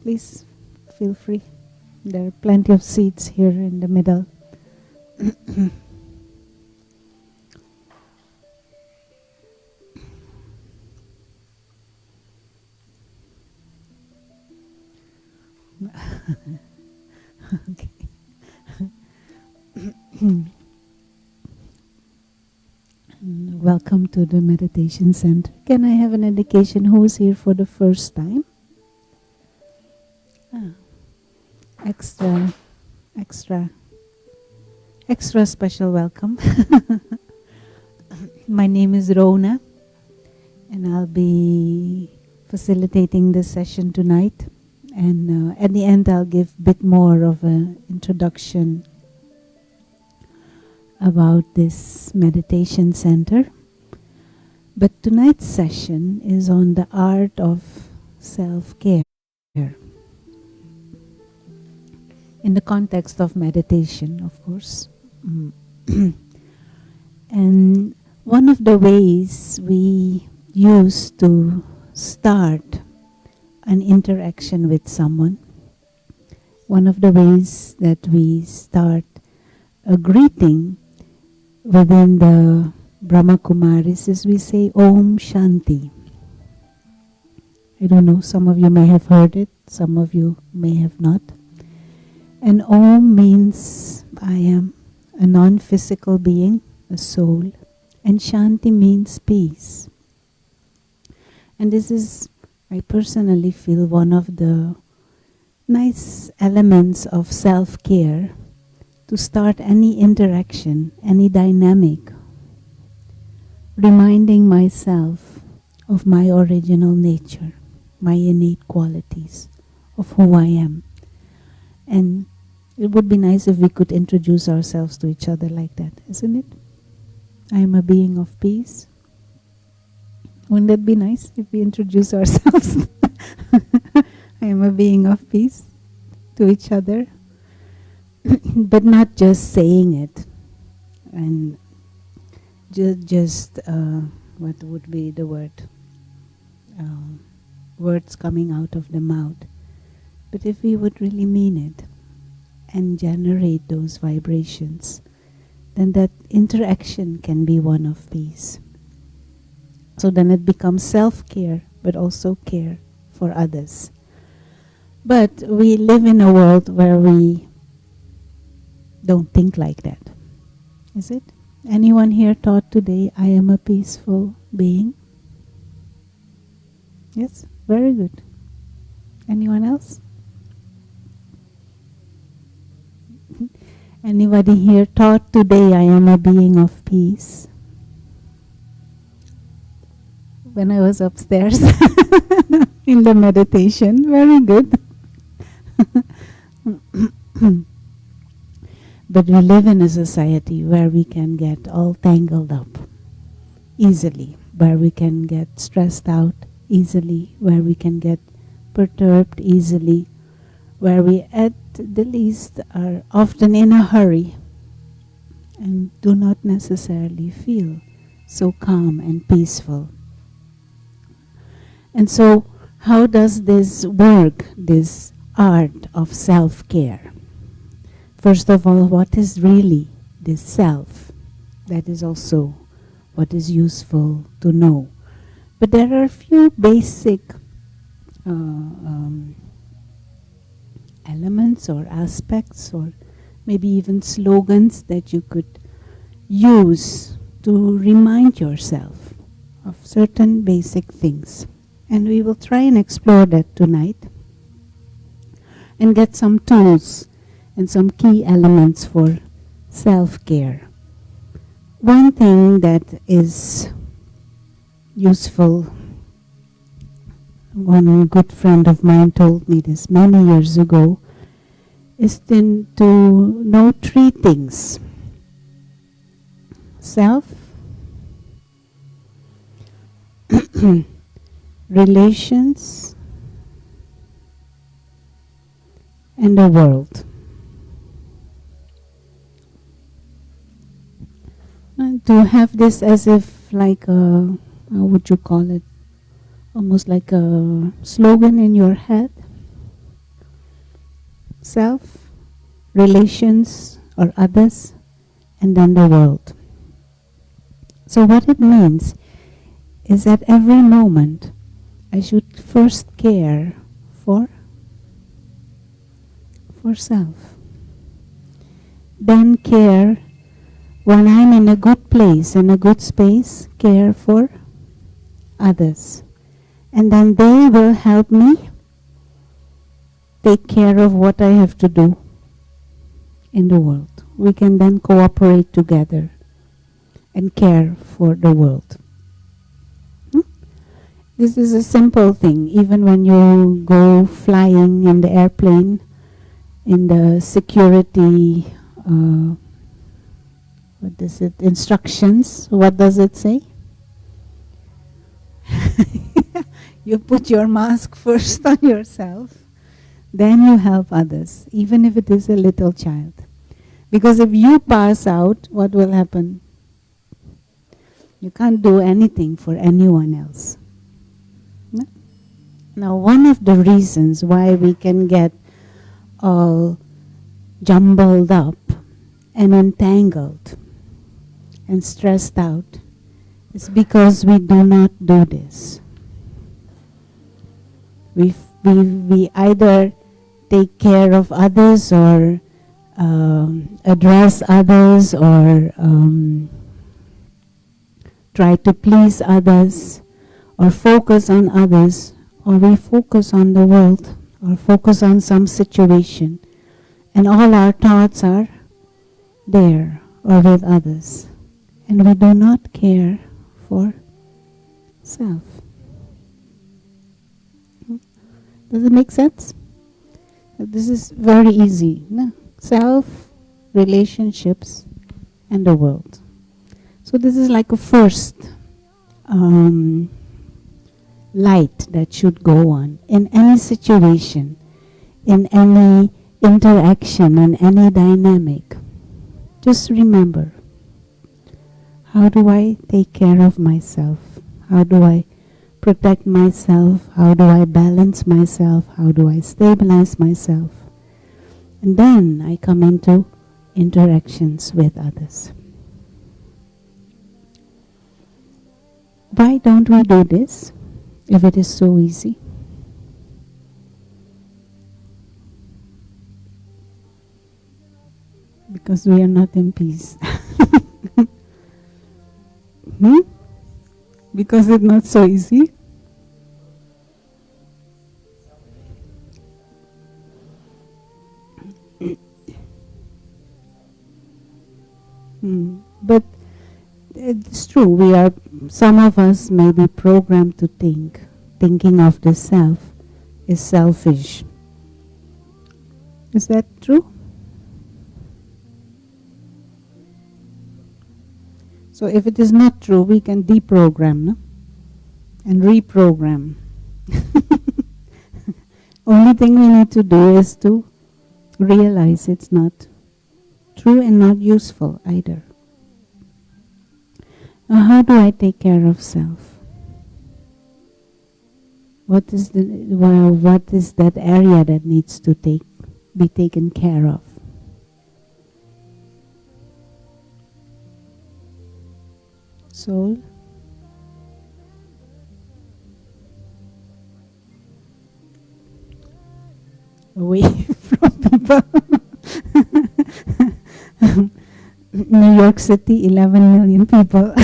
Please feel free. There are plenty of seats here in the middle. Okay. Welcome to the meditation center. Can I have an indication who is here for the first time? Extra special welcome. My name is Rona, and I'll be facilitating this session tonight. And at the end, I'll give a bit more of an introduction about this meditation center. But tonight's session is on the art of self-care in the context of meditation, of course. And one of the ways we use to start an interaction with someone, one of the ways that we start a greeting within the Brahma Kumaris is we say Om Shanti. I don't know, some of you may have heard it, some of you may have not. And Om means I am a non-physical being, a soul, and Shanti means peace. And this is, I personally feel, one of the nice elements of self-care to start any interaction, any dynamic, reminding myself of my original nature, my innate qualities, of who I am. And it would be nice if we could introduce ourselves to each other like that, isn't it? I am a being of peace. Wouldn't that be nice if we introduce ourselves? I am a being of peace to each other. But not just saying it. And just what would be the word? Words coming out of the mouth. But if we would really mean it and generate those vibrations, then that interaction can be one of peace. So then it becomes self-care, but also care for others. But we live in a world where we don't think like that. Is it? Anyone here taught today, I am a peaceful being? Yes? Very good. Anyone else? Anybody here taught today, I am a being of peace? When I was upstairs in the meditation. Very good. But we live in a society where we can get all tangled up easily, where we can get stressed out easily, where we can get perturbed easily, where we at the least are often in a hurry and do not necessarily feel so calm and peaceful. And so, how does this work, this art of self-care? First of all, what is really this self? That is also what is useful to know. But there are a few basic elements or aspects or maybe even slogans that you could use to remind yourself of certain basic things. And we will try and explore that tonight and get some tools and some key elements for self-care. One thing that is useful, one good friend of mine told me this many years ago, is to know three things. Self, relations, and the world. And to have this as if like a, how would you call it, almost like a slogan in your head. self, relations or others, and then the world. So what it means is at every moment I should first care for self. Then care when I'm in a good place, in a good space, care for others. And then they will help me take care of what I have to do in the world. We can then cooperate together and care for the world. This is a simple thing. Even when you go flying in the airplane, in the security, instructions, what does it say? You put your mask first on yourself, then you help others, even if it is a little child. Because if you pass out, what will happen? You can't do anything for anyone else. No? Now, one of the reasons why we can get all jumbled up and entangled and stressed out is because we do not do this. We either take care of others or address others or try to please others or focus on others, or we focus on the world or focus on some situation, and all our thoughts are there or with others, and we do not care for self. Does it make sense? This is very easy. No? Self, relationships, and the world. So this is like a first light that should go on in any situation, in any interaction, and any dynamic. Just remember, how do I take care of myself? How do I protect myself? How do I balance myself? How do I stabilize myself? And then I come into interactions with others. Why don't we do this if it is so easy? Because we are not in peace. Because it's not so easy. But it's true, some of us may be programmed to thinking of the self is selfish. Is that true? So if it is not true, we can deprogram, no? And reprogram. Only thing we need to do is to realize it's not true and not useful either. Now, how do I take care of self? What is that area that needs to be taken care of? Soul? Away from people. New York City, 11 million people.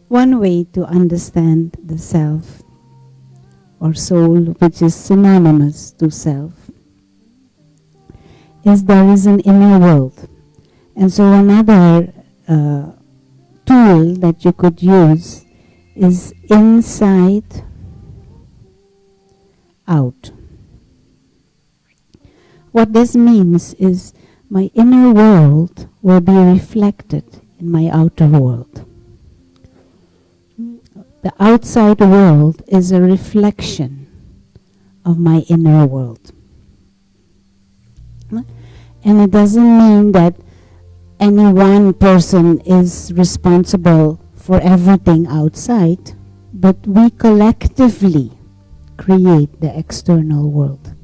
One way to understand the self or soul, which is synonymous to self, is there is an inner world. And so another tool that you could use is inside out. What this means is my inner world will be reflected in my outer world. The outside world is a reflection of my inner world. And it doesn't mean that any one person is responsible for everything outside, but we collectively create the external world.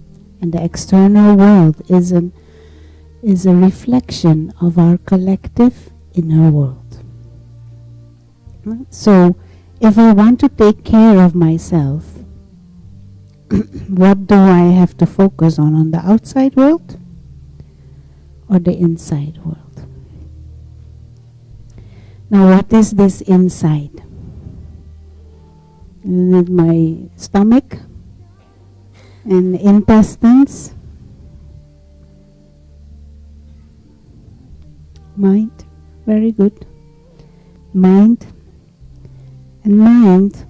And the external world is a reflection of our collective inner world. So, if I want to take care of myself, what do I have to focus on the outside world or the inside world? Now, what is this inside? Is it my stomach and intestines? Mind, very good. Mind. And mind,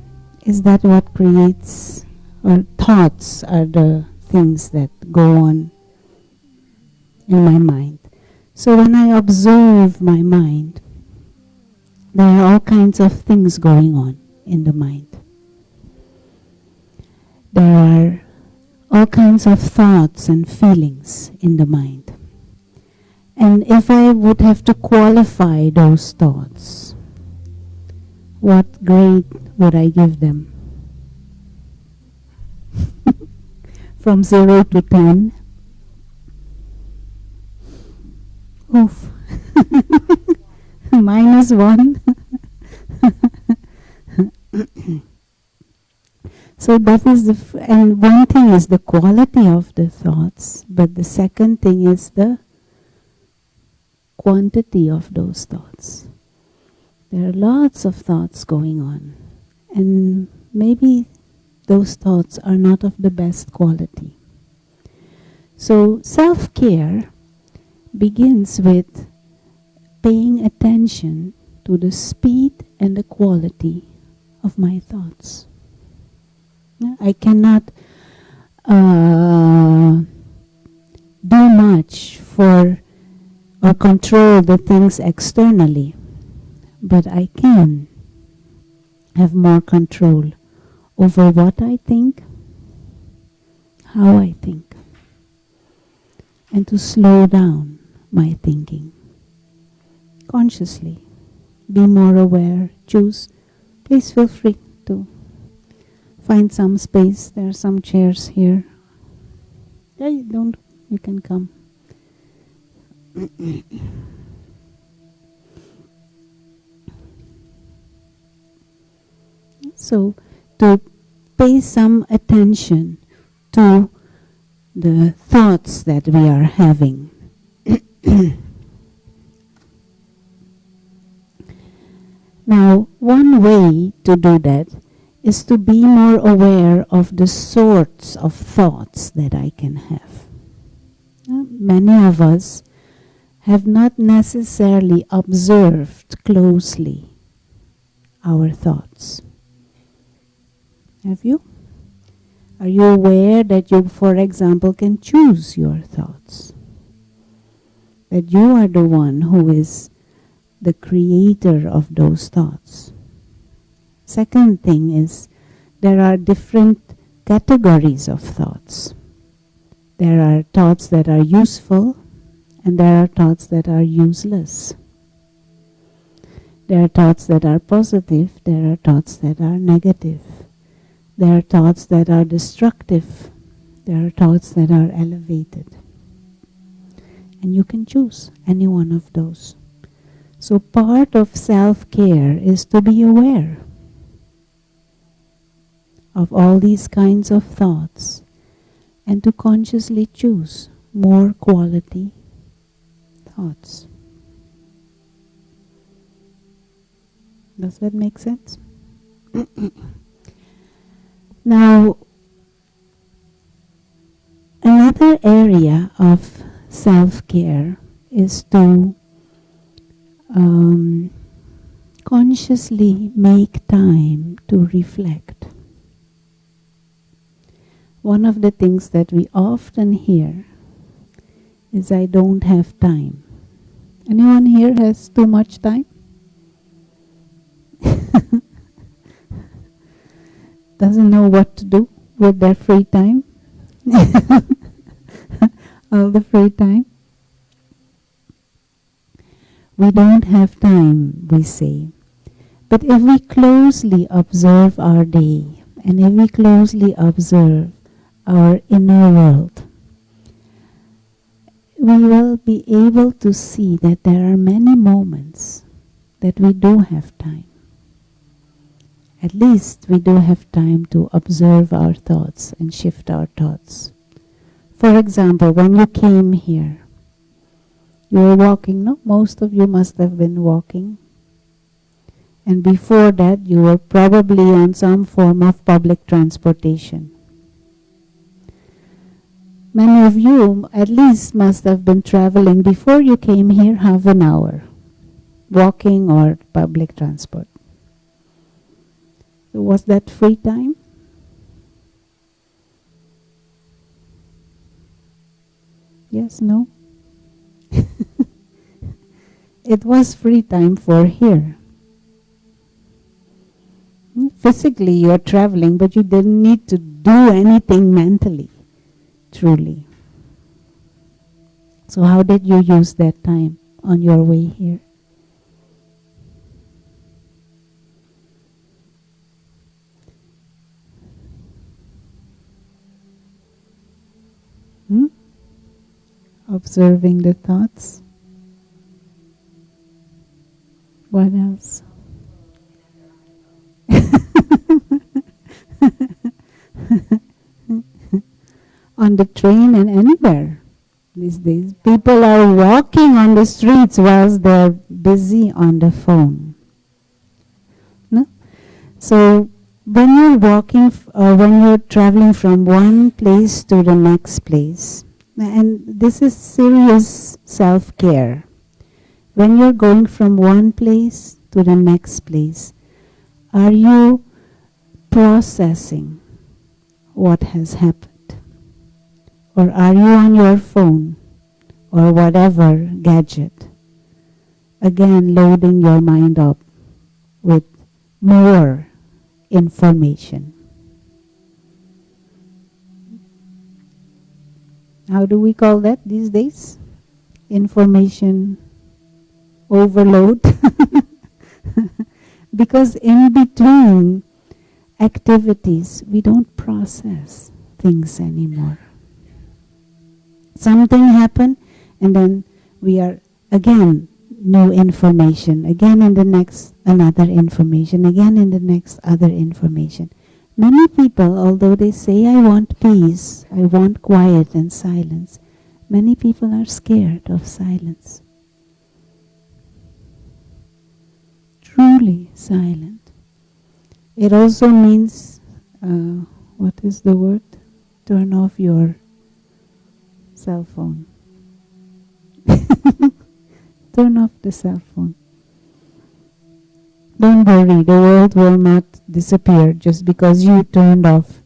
is that what creates, or thoughts are the things that go on in my mind. So when I observe my mind, there are all kinds of things going on in the mind. There are all kinds of thoughts and feelings in the mind. And if I would have to qualify those thoughts, what grade would I give them? From 0 to 10? Oof. -1. So that is and one thing is the quality of the thoughts, but the second thing is the quantity of those thoughts. There are lots of thoughts going on, and maybe those thoughts are not of the best quality. So self-care begins with paying attention to the speed and the quality of my thoughts. I cannot do much for or control the things externally, but I can have more control over what I think, how I think, and to slow down my thinking consciously. Be more aware, choose. Please feel free to find some space. There are some chairs here. Yeah, you can come. So, to pay some attention to the thoughts that we are having. Now, one way to do that is to be more aware of the sorts of thoughts that I can have. Many of us have not necessarily observed closely our thoughts. Have you? Are you aware that you, for example, can choose your thoughts? That you are the one who is the creator of those thoughts. Second thing is, there are different categories of thoughts. There are thoughts that are useful, and there are thoughts that are useless. There are thoughts that are positive, there are thoughts that are negative. There are thoughts that are destructive, there are thoughts that are elevated. And you can choose any one of those. So part of self-care is to be aware of all these kinds of thoughts and to consciously choose more quality thoughts. Does that make sense? Now, another area of self-care is to consciously make time to reflect. One of the things that we often hear is, I don't have time. Anyone here has too much time? Doesn't know what to do with their free time? All the free time? We don't have time, we say. But if we closely observe our day and if we closely observe our inner world, we will be able to see that there are many moments that we do have time. At least we do have time to observe our thoughts and shift our thoughts. For example, when you came here, you were walking, no? Most of you must have been walking. And before that, you were probably on some form of public transportation. Many of you at least must have been traveling before you came here half an hour, walking or public transport. So was that free time? Yes, no? It was free time for here. Physically you are traveling, but you didn't need to do anything mentally, truly. So how did you use that time on your way here? Observing the thoughts. What else? On the train and anywhere these days. People are walking on the streets whilst they're busy on the phone. No? So when you're walking or when you're traveling from one place to the next place, and this is serious self-care. When you're going from one place to the next place, are you processing what has happened? Or are you on your phone or whatever gadget, again loading your mind up with more information? How do we call that these days? Information overload. Because in between activities, we don't process things anymore. Something happened, and then we are again new information, again in the next another information, again in the next other information. Many people, although they say, I want peace, I want quiet and silence, many people are scared of silence. Truly silent. It also means, what is the word? Turn off your cell phone. Turn off the cell phone. Don't worry, the world will not disappear just because you turned off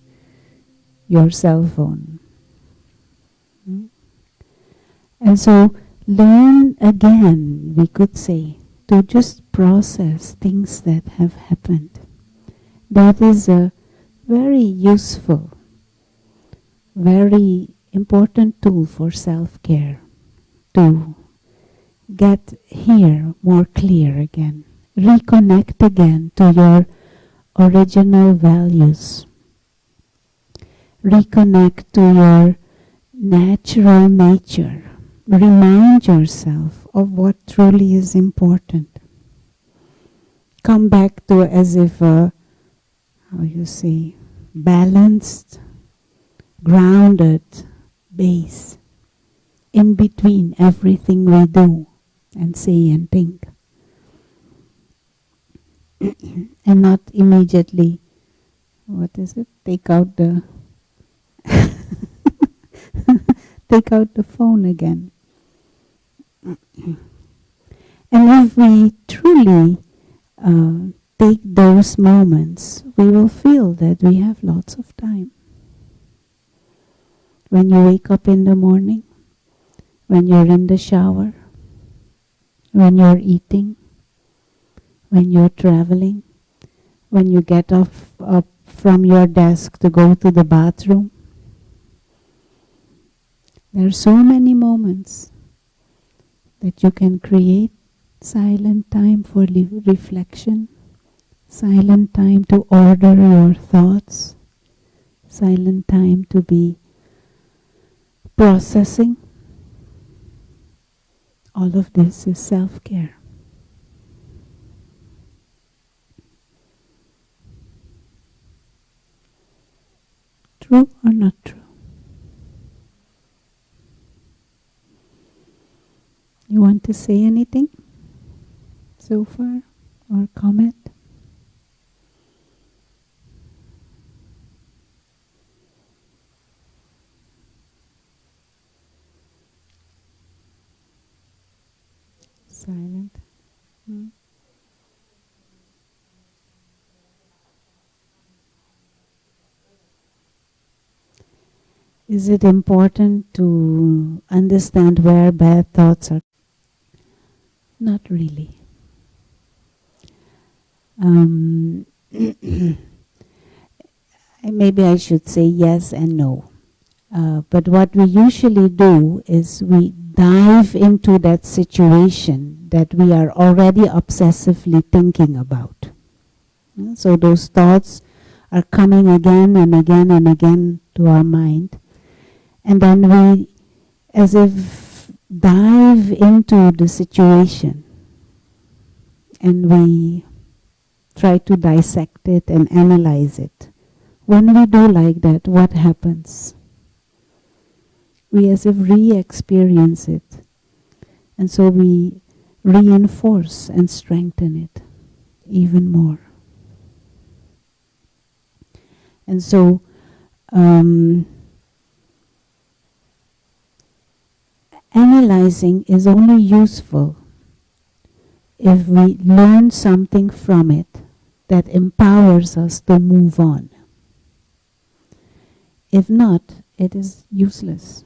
your cell phone. And so learn again, we could say, to just process things that have happened. That is a very useful, very important tool for self-care, to get here more clear again, reconnect again to your original values, reconnect to your natural nature, remind yourself of what truly is important. Come back to as if a, how you say, balanced, grounded base in between everything we do and say and think. And not immediately, what is it? Take out the take out the phone again. And if we truly take those moments, we will feel that we have lots of time. When you wake up in the morning, when you're in the shower, when you're eating, when you're traveling, when you get up from your desk to go to the bathroom. There are so many moments that you can create silent time for reflection, Silent time to order your thoughts. Silent time to be processing. All of this is self-care. True or not true? You want to say anything so far or comment? Silent. Is it important to understand where bad thoughts are? Not really. Maybe I should say yes and no. But what we usually do is we dive into that situation that we are already obsessively thinking about. So those thoughts are coming again and again and again to our mind. And then we, as if, dive into the situation. And we try to dissect it and analyze it. When we do like that, what happens? We as if re-experience it. And so we reinforce and strengthen it even more. And so analyzing is only useful if we learn something from it that empowers us to move on. If not, it is useless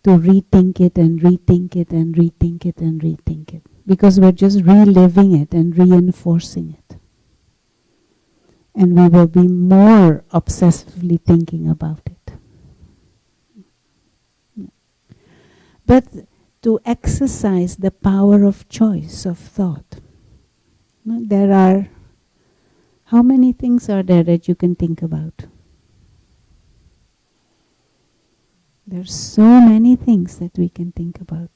to rethink it and rethink it and rethink it and rethink it, because we're just reliving it and reinforcing it. And we will be more obsessively thinking about it. But to exercise the power of choice of thought, there are, how many things are there that you can think about? There's so many things that we can think about.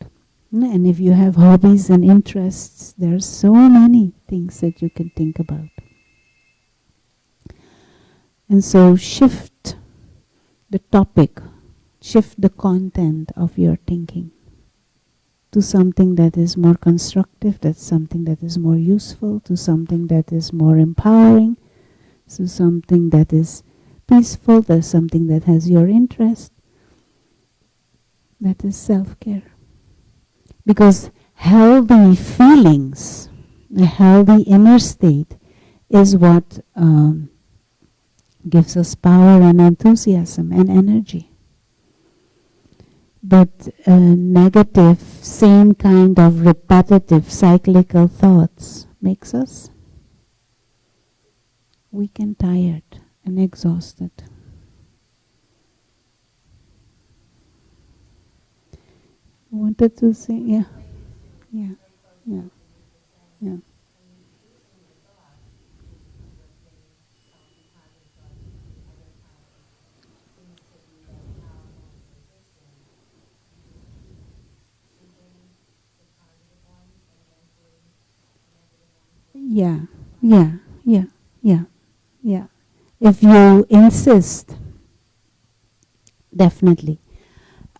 And if you have hobbies and interests, there's so many things that you can think about. And so shift the topic, shift the content of your thinking to something that is more constructive, that's something that is more useful, to something that is more empowering, to something that is peaceful, that's something that has your interest. That is self-care. Because healthy feelings, a healthy inner state, is what gives us power and enthusiasm and energy. But negative, same kind of repetitive, cyclical thoughts makes us weak and tired and exhausted. Wanted to say, yeah. Yeah. If you insist, definitely.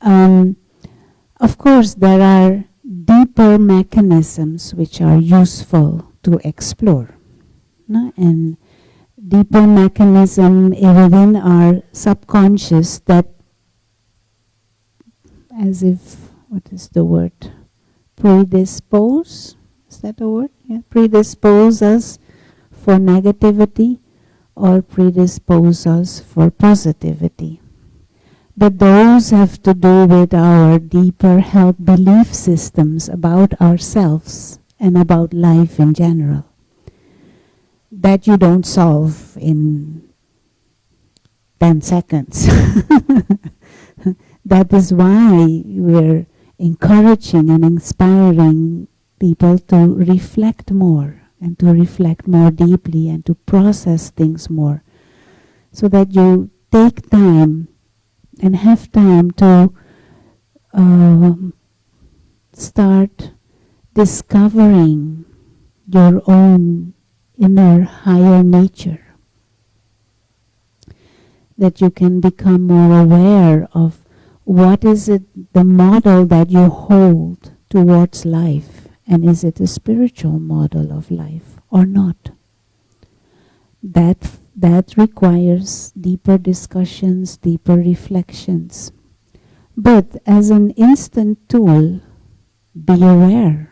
Of course, there are deeper mechanisms which are useful to explore. No? And deeper mechanism within our subconscious that, as if, what is the word? Predispose? Is that a word? Yeah. Predispose us for negativity or predispose us for positivity. But those have to do with our deeper held belief systems about ourselves and about life in general. That you don't solve in 10 seconds. That is why we're encouraging and inspiring people to reflect more and to reflect more deeply and to process things more, so that you take time and have time to start discovering your own inner higher nature, that you can become more aware of what is it, the model that you hold towards life, and is it a spiritual model of life or not. That requires deeper discussions, deeper reflections. But as an instant tool, be aware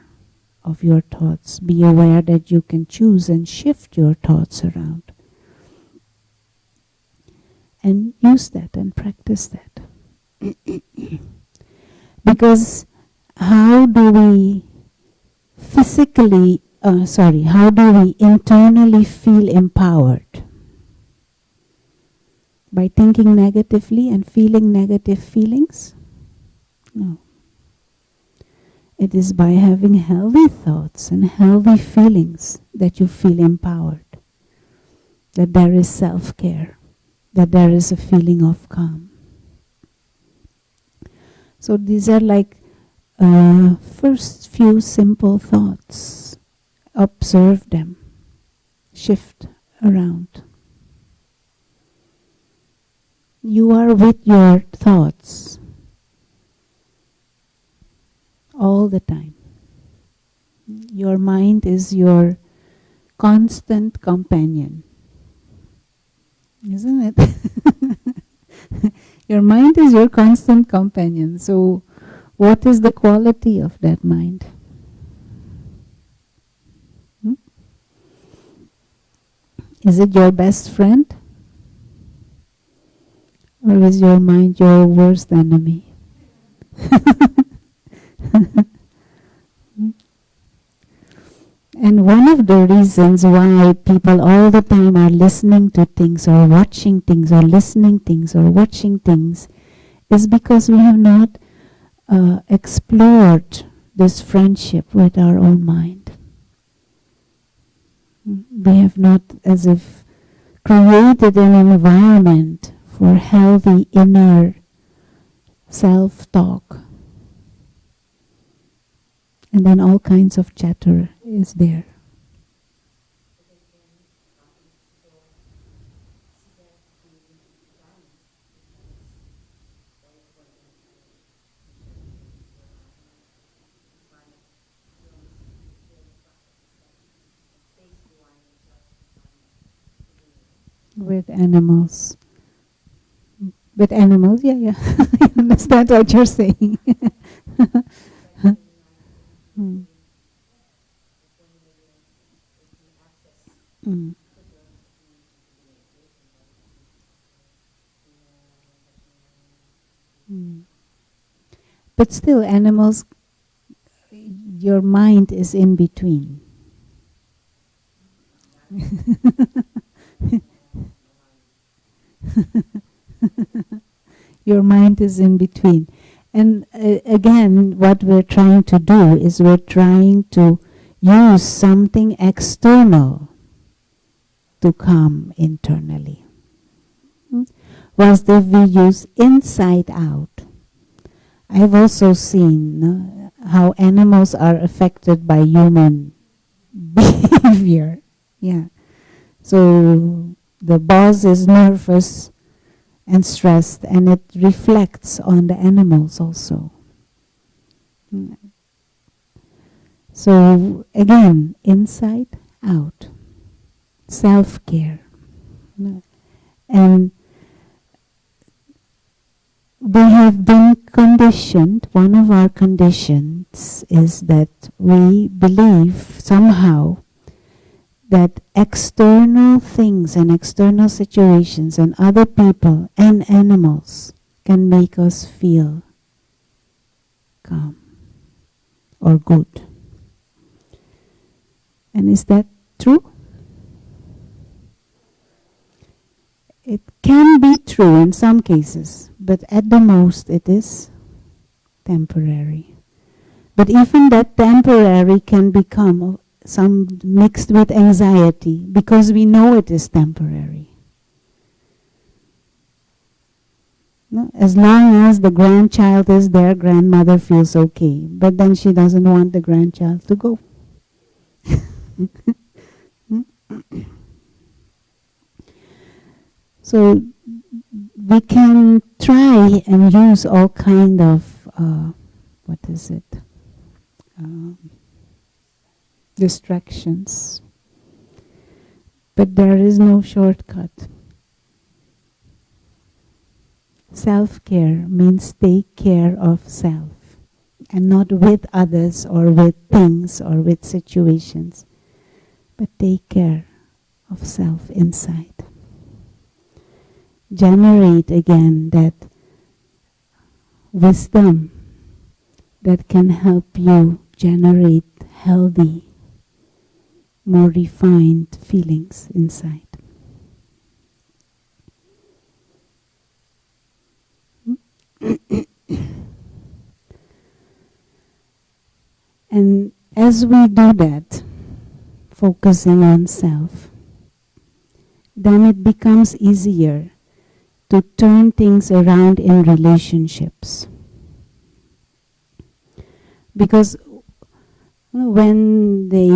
of your thoughts. Be aware that you can choose and shift your thoughts around. And use that and practice that. Because how do we internally feel empowered? By thinking negatively and feeling negative feelings? No. It is by having healthy thoughts and healthy feelings that you feel empowered, that there is self-care, that there is a feeling of calm. So these are like first few simple thoughts. Observe them, shift around. You are with your thoughts all the time. Your mind is your constant companion, isn't it? Your mind is your constant companion. So what is the quality of that mind? Is it your best friend? Or is your mind your worst enemy? And one of the reasons why people all the time are listening to things or watching things or listening things or watching things is because we have not explored this friendship with our own mind. We have not as if created an environment for healthy inner self-talk. And then all kinds of chatter is there. With animals. With animals, yeah. I understand what you're saying. But still, animals, your mind is in between. Your mind is in between. And again, what we're trying to do is we're trying to use something external to calm internally. Whilst if we use inside out, I've also seen how animals are affected by human behavior. Yeah. So the boss is nervous and stressed, and it reflects on the animals also. So again, inside out, self-care. And we have been conditioned, one of our conditions is that we believe somehow that external things and external situations and other people and animals can make us feel calm or good. And is that true? It can be true in some cases, but at the most it is temporary. But even that temporary can become some mixed with anxiety, because we know it is temporary. No? As long as the grandchild is there, grandmother feels okay, but then she doesn't want the grandchild to go. So we can try and use all kind of distractions, but there is no shortcut. Self-care means take care of self, and not with others or with things or with situations, but take care of self inside. Generate again that wisdom that can help you generate healthy, more refined feelings inside. And as we do that, focusing on self, then it becomes easier to turn things around in relationships. Because when they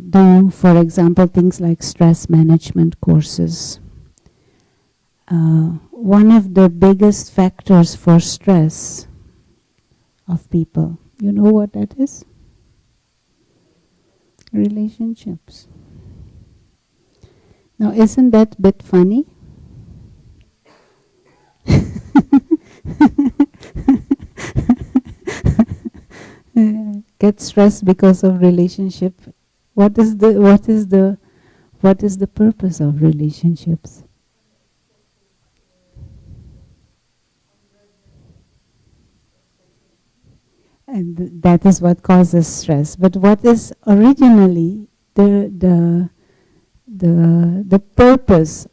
do, for example, things like stress management courses, one of the biggest factors for stress of people, you know what that is? Relationships. Now, isn't that a bit funny? Get stressed because of relationship. What is the purpose of relationships? And that is what causes stress. But what is originally the purpose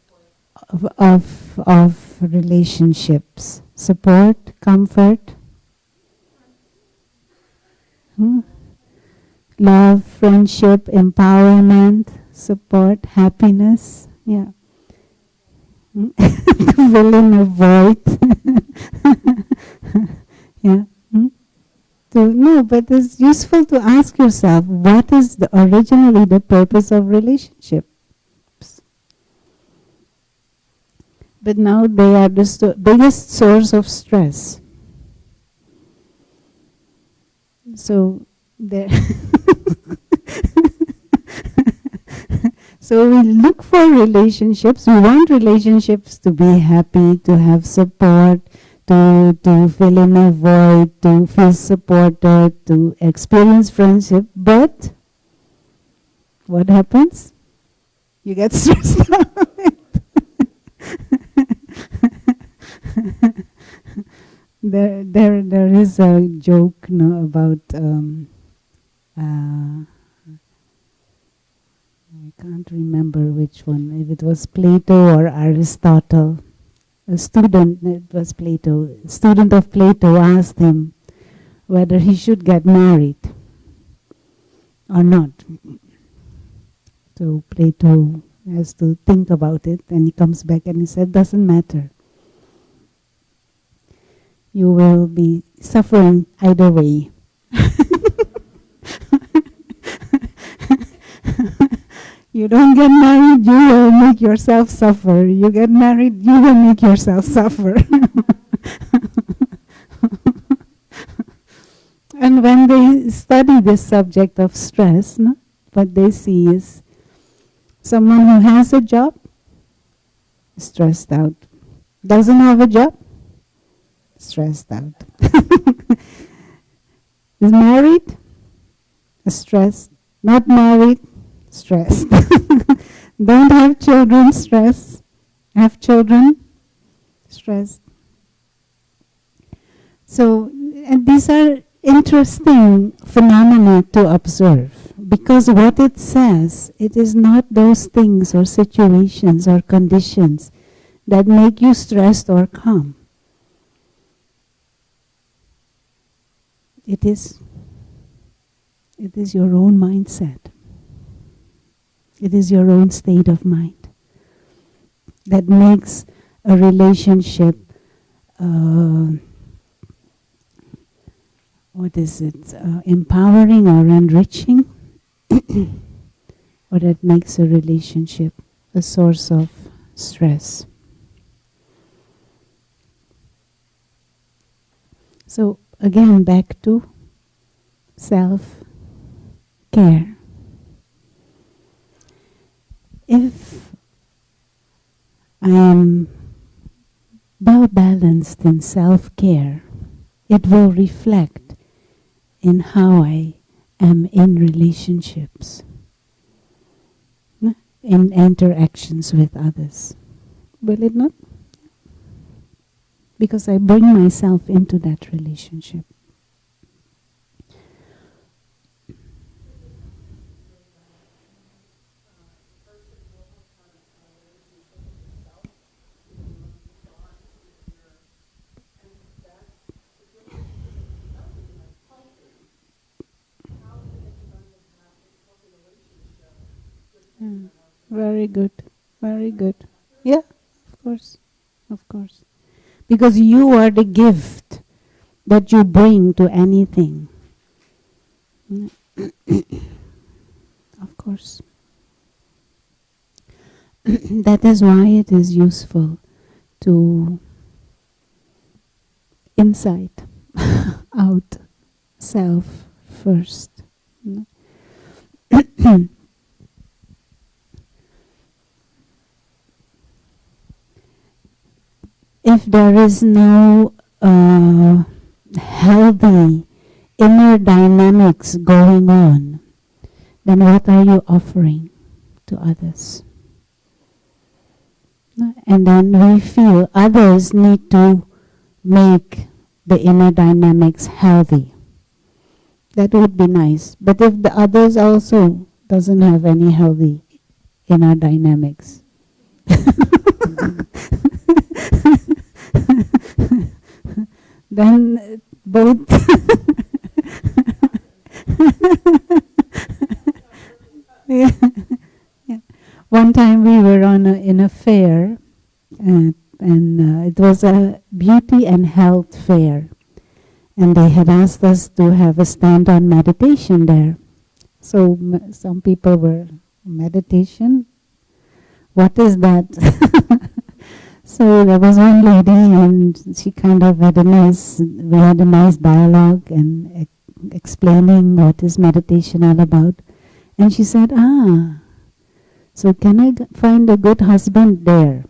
of relationships? Support, comfort, love, friendship, empowerment, support, happiness. Yeah. To fill in a void. Yeah. No, but it's useful to ask yourself, what is originally the purpose of relationships? But now they are the biggest source of stress. So there. So we look for relationships. We want relationships to be happy, to have support, to fill in a void, to feel supported, to experience friendship. But what happens? You get stressed out. There is a joke about I can't remember which one, if it was Plato or Aristotle. A student, it was Plato, a student of Plato asked him whether he should get married or not. So Plato has to think about it, and he comes back and he said, doesn't matter. You will be suffering either way. You don't get married, you will make yourself suffer. You get married, you will make yourself suffer. And when they study this subject of stress, what they see is someone who has a job, stressed out. Doesn't have a job, stressed out. Is married, stressed. Not married, stressed. Don't have children, stressed. Have children, stressed. So, and these are interesting phenomena to observe, because what it says, it is not those things or situations or conditions that make you stressed or calm. It is your own mindset. It is your own state of mind that makes a relationship, empowering or enriching, or that makes a relationship a source of stress. So again, back to self-care. If I am well balanced in self-care, it will reflect in how I am in relationships, in interactions with others. Will it not? Because I bring myself into that relationship. Very good, very good. Yeah, of course, of course. Because you are the gift that you bring to anything. Of course. That is why it is useful to inside, out, self first. If there is no healthy inner dynamics going on, then what are you offering to others? And then we feel others need to make the inner dynamics healthy. That would be nice. But if the others also doesn't have any healthy inner dynamics, then both yeah. Yeah. One time we were in a fair, and it was a beauty and health fair, and they had asked us to have a stand on meditation there. So some people were, meditation? What is that? So there was one lady, and she kind of had we had a nice dialogue and explaining what is meditation all about. And she said, so can I find a good husband there?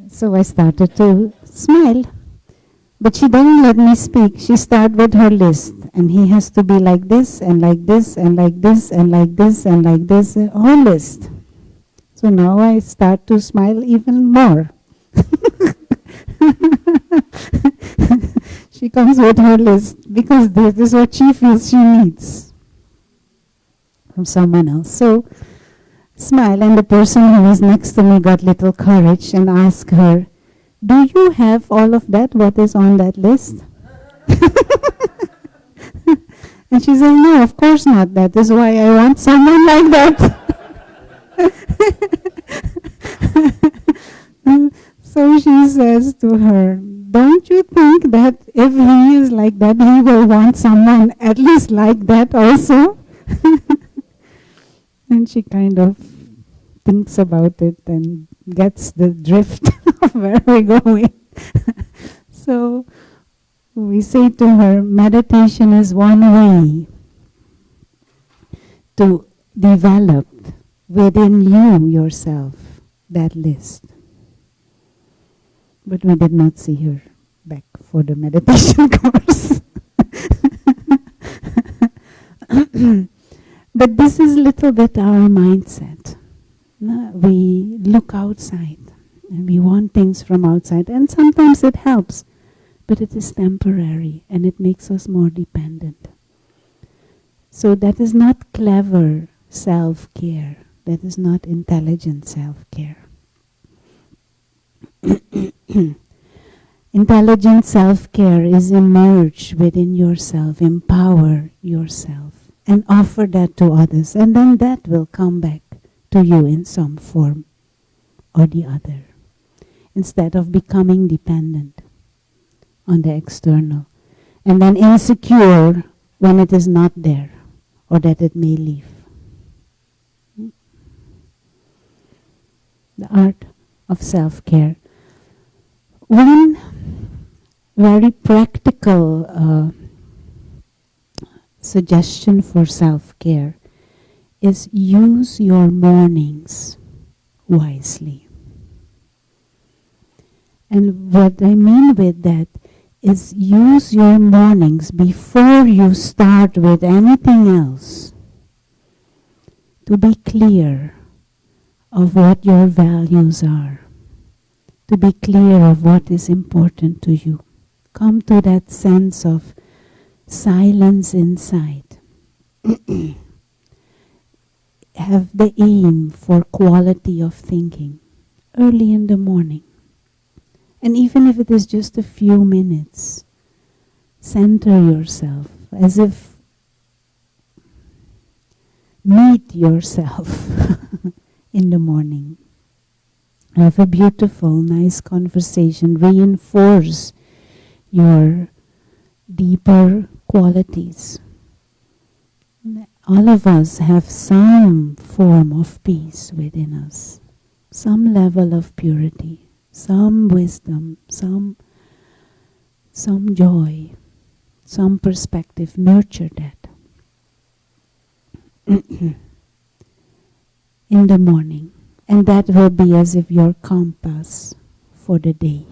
So I started to smile. But she didn't let me speak. She started with her list. And he has to be like this, and like this, and like this, and like this, and like this, a whole list. So now I start to smile even more. She comes with her list because this is what she feels she needs from someone else. So smile, and the person who was next to me got little courage and asked her, do you have all of that, what is on that list? And she says, no, of course not. That is why I want someone like that. So she says to her, don't you think that if he is like that, he will want someone at least like that also? And she kind of thinks about it and gets the drift of where we're going. So we say to her, meditation is one way to develop within you yourself that list. But we did not see her back for the meditation course. But this is a little bit our mindset. We look outside and we want things from outside, and sometimes it helps, but it is temporary and it makes us more dependent. So that is not clever self-care. That is not intelligent self-care. Intelligent self-care is emerge within yourself, empower yourself, and offer that to others. And then that will come back to you in some form or the other, instead of becoming dependent on the external. And then insecure when it is not there, or that it may leave. The art of self-care. One very practical suggestion for self-care is use your mornings wisely. And what I mean with that is use your mornings before you start with anything else to be clear of what your values are, to be clear of what is important to you. Come to that sense of silence inside. Have the aim for quality of thinking early in the morning. And even if it is just a few minutes, center yourself as if meet yourself in the morning. Have a beautiful, nice conversation. Reinforce your deeper qualities. All of us have some form of peace within us, some level of purity, some wisdom, some joy, some perspective. Nurture that in the morning. And that will be as if your compass for the day.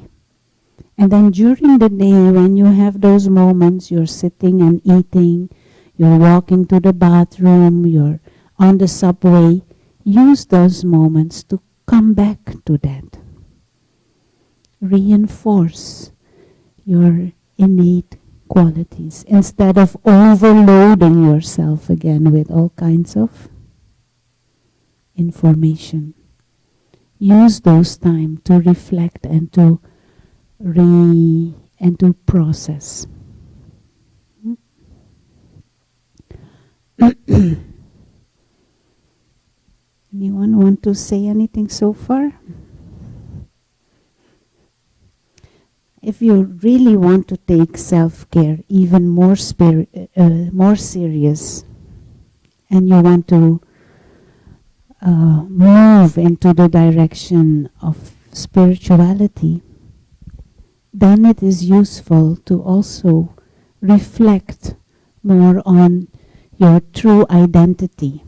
And then during the day, when you have those moments, you're sitting and eating, you're walking to the bathroom, you're on the subway, use those moments to come back to that. Reinforce your innate qualities instead of overloading yourself again with all kinds of information. Use those time to reflect and to process. Anyone want to say anything so far? If you really want to take self-care even more serious, and you want to move into the direction of spirituality, then it is useful to also reflect more on your true identity.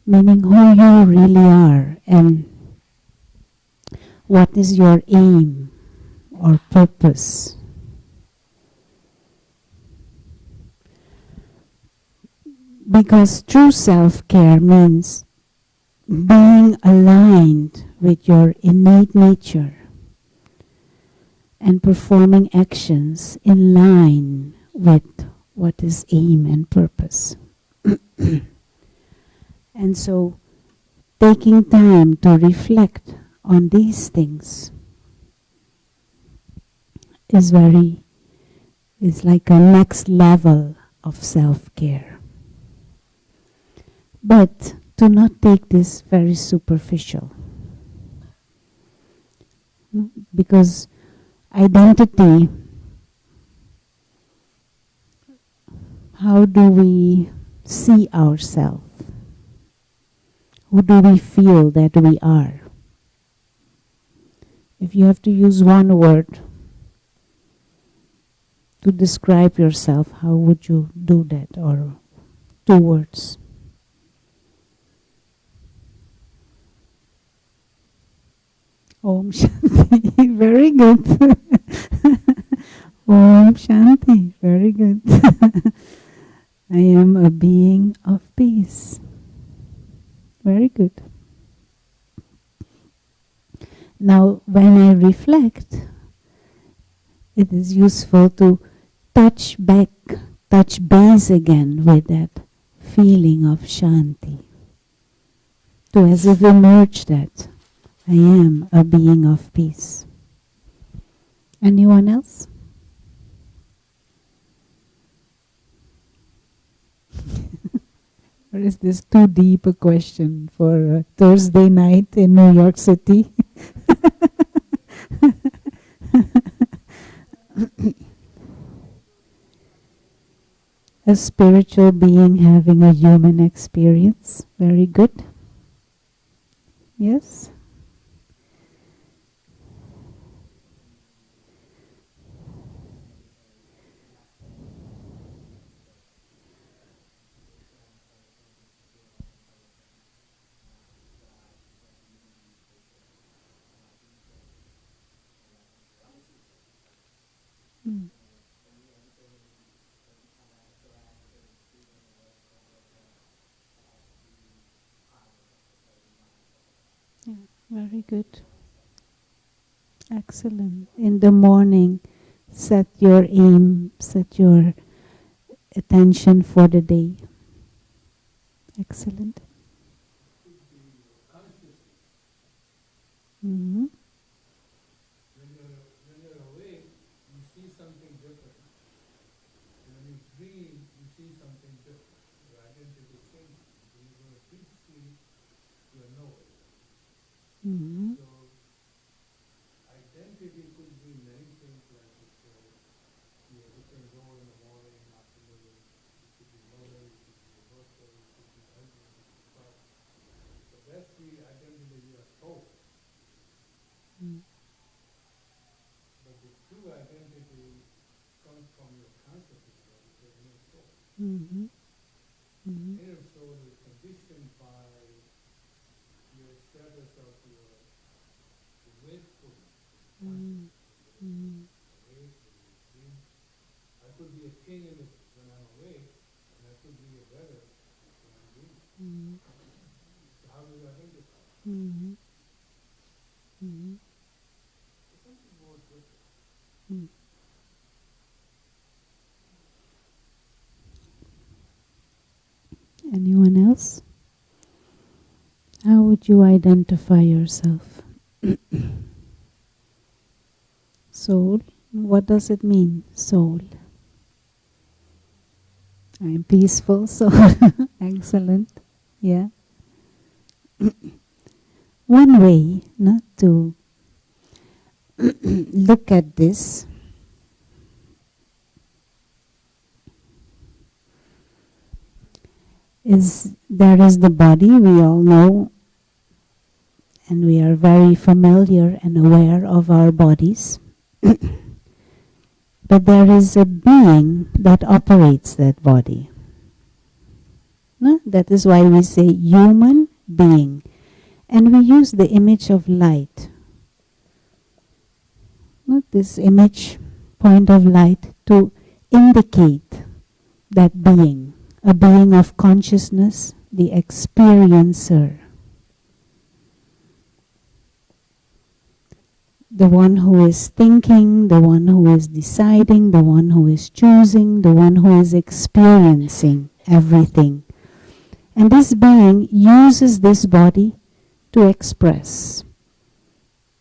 Meaning who you really are and what is your aim or purpose. Because true self-care means being aligned with your innate nature and performing actions in line with what is aim and purpose. And so, taking time to reflect on these things is like a next level of self-care. But do not take this very superficial. Because identity, how do we see ourselves? Who do we feel that we are? If you have to use one word to describe yourself, how would you do that? Or 2 words? Om Shanti. Very good. Om Shanti. Very good. I am a being of peace. Very good. Now, when I reflect, it is useful to touch base again with that feeling of Shanti. To as if emerge that. I am a being of peace. Anyone else? Or is this too deep a question for a Thursday night in New York City? A spiritual being having a human experience. Very good. Yes? Mm. Yeah, very good. Excellent. In the morning, set your aim, set your attention for the day. Excellent. Mm-hmm. When you're awake, you see something different. When you dream, you see something different. Your identity changes. When you go to deep sleep, you're nowhere. Mm-hmm. So identity could be many things, like you said. You have different role in the morning, afternoon. You could be mother, you could be a worker, you could be husband, you could be father. So that's the identity you are told. Mm. But the true identity comes from your consciousness, like your inner soul. Mm-hmm. Mm-hmm. Inner soul is conditioned by your status of your wakefulness, Mm-hmm. Mm-hmm. awake, dream. I could be a king when I'm awake, and I could be a beggar when I'm dreaming. Mm-hmm. So how do you identify? Mm-hmm. Mm-hmm. Something more different. Mm. Anyone else? How would you identify yourself? Soul? What does it mean, soul? I'm peaceful, soul. Excellent. Yeah. One way not to look at this is there is the body, we all know, and we are very familiar and aware of our bodies. But there is a being that operates that body. No? That is why we say human being. And we use the image of light. No? This image, point of light, to indicate that being. A being of consciousness, the experiencer. The one who is thinking, the one who is deciding, the one who is choosing, the one who is experiencing everything. And this being uses this body to express,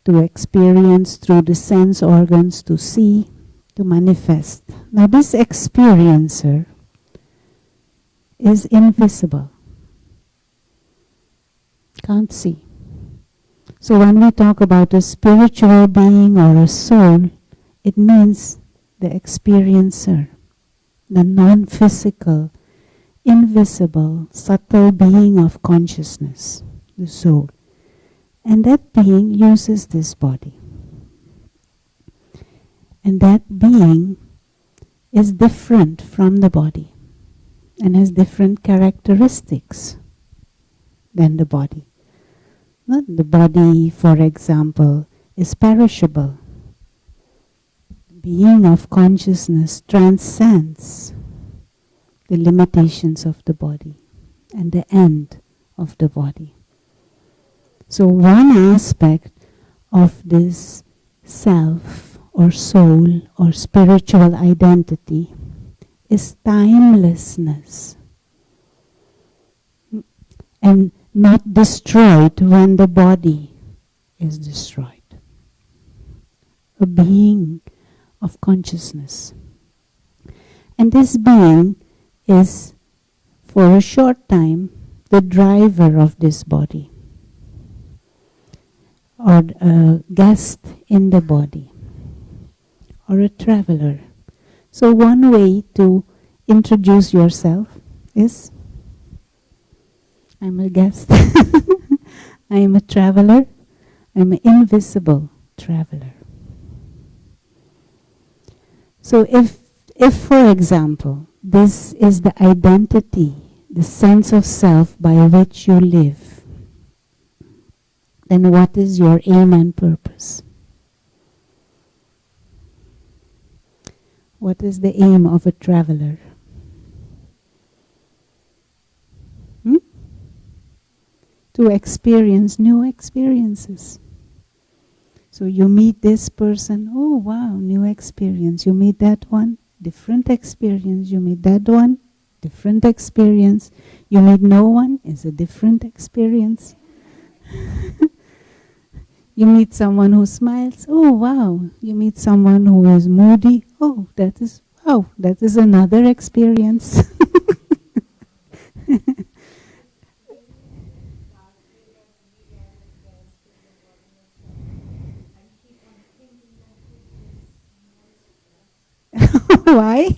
to experience through the sense organs, to see, to manifest. Now this experiencer is invisible. Can't see. So when we talk about a spiritual being or a soul, it means the experiencer, the non-physical, invisible, subtle being of consciousness, the soul. And that being uses this body. And that being is different from the body and has different characteristics than the body. The body, for example, is perishable. The being of consciousness transcends the limitations of the body and the end of the body. So one aspect of this self or soul or spiritual identity is timelessness and not destroyed when the body is destroyed. A being of consciousness. And this being is, for a short time, the driver of this body, or a guest in the body, or a traveler. So one way to introduce yourself is, I'm a guest. I am a traveler. I'm an invisible traveler. So if for example, this is the identity, the sense of self by which you live, then what is your aim and purpose? What is the aim of a traveler? To experience new experiences. So you meet this person, oh wow, new experience. You meet that one, different experience. You meet that one, different experience. You meet no one, it's a different experience. You meet someone who smiles, oh wow. You meet someone who is moody, oh that is another experience. Why?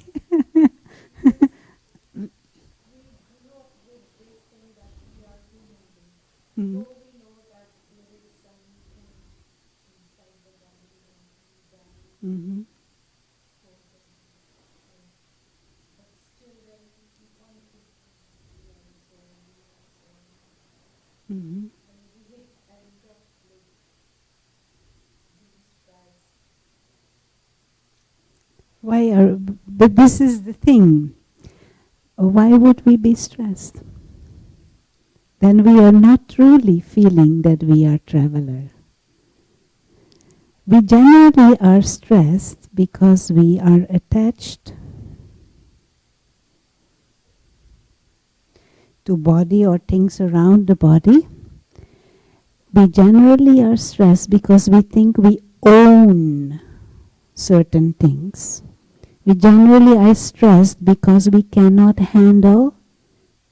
Mm. Mm-hmm. Mm-hmm. But this is the thing. Why would we be stressed? Then we are not truly feeling that we are traveler. We generally are stressed because we are attached to body or things around the body. We generally are stressed because we think we own certain things. We generally are stressed because we cannot handle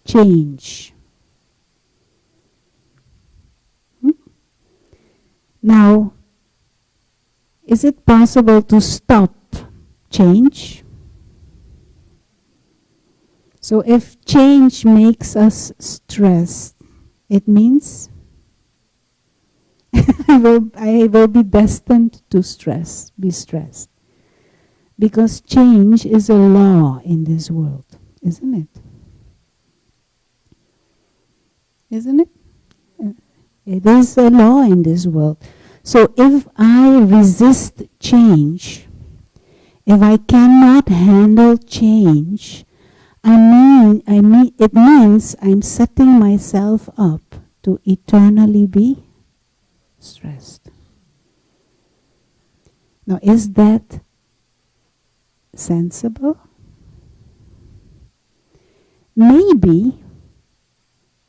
change. Now, is it possible to stop change? So if change makes us stressed, it means I will be destined to be stressed. Because change is a law in this world, isn't it? Isn't it? It is a law in this world. So if I resist change, if I cannot handle change, it means I'm setting myself up to eternally be stressed. Now, is that sensible? Maybe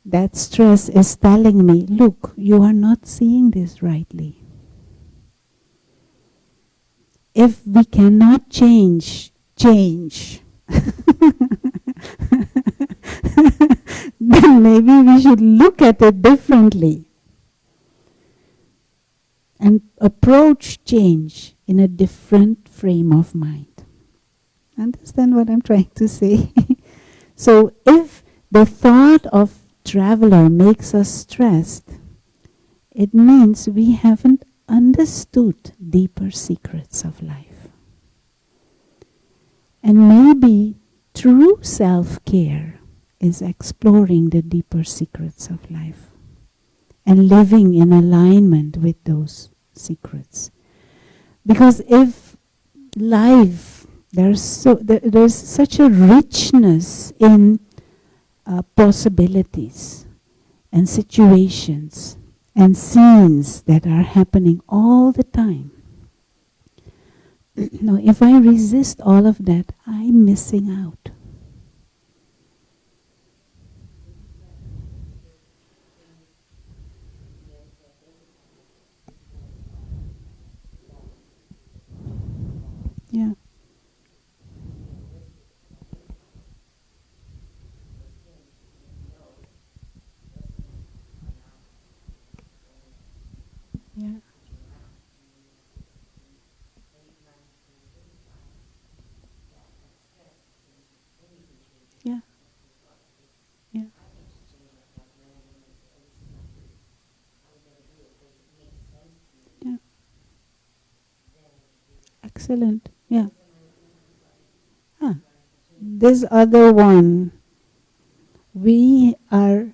that stress is telling me, look, you are not seeing this rightly. If we cannot change, then maybe we should look at it differently and approach change in a different frame of mind. Understand what I'm trying to say? So if the thought of traveler makes us stressed, it means we haven't understood deeper secrets of life. And maybe true self-care is exploring the deeper secrets of life and living in alignment with those secrets. Because if life, there's such a richness in possibilities and situations and scenes that are happening all the time. Now, if I resist all of that, I'm missing out. Yeah. Yeah. Yeah. Excellent. Yeah. Ah. This other one, we are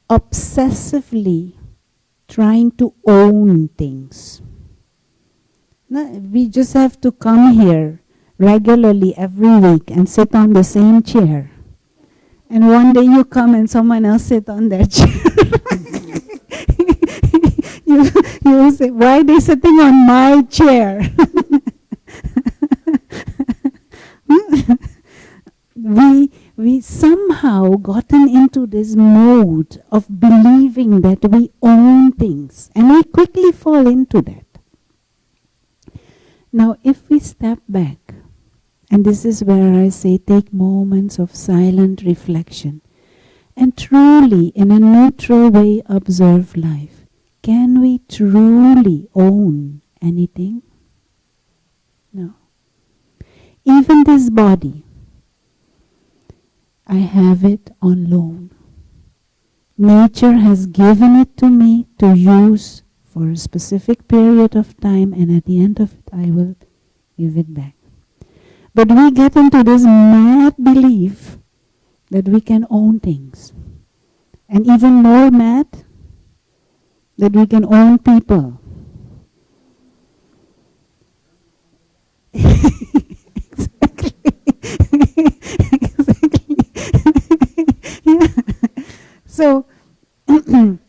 obsessively trying to own things. No, we just have to come here regularly every week and sit on the same chair. And one day you come and someone else sit on that chair. you say, why are they sitting on my chair? we somehow gotten into this mode of believing that we own things, and we quickly fall into that. Now, if we step back, and this is where I say take moments of silent reflection and truly, in a neutral way, observe life. Can we truly own anything? No. Even this body, I have it on loan. Nature has given it to me to use for a specific period of time, and at the end of it, I will give it back. But we get into this mad belief that we can own things. And even more mad, that we can own people. Exactly. Exactly. Yeah. So,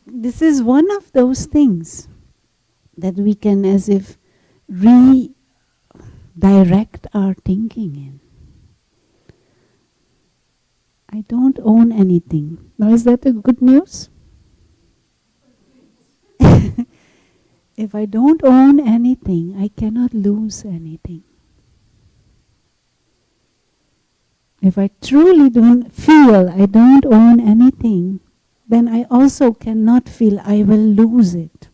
this is one of those things that we can as if redirect our thinking in. I don't own anything. Now, is that a good news? If I don't own anything, I cannot lose anything. If I truly don't feel I don't own anything, then I also cannot feel I will lose it.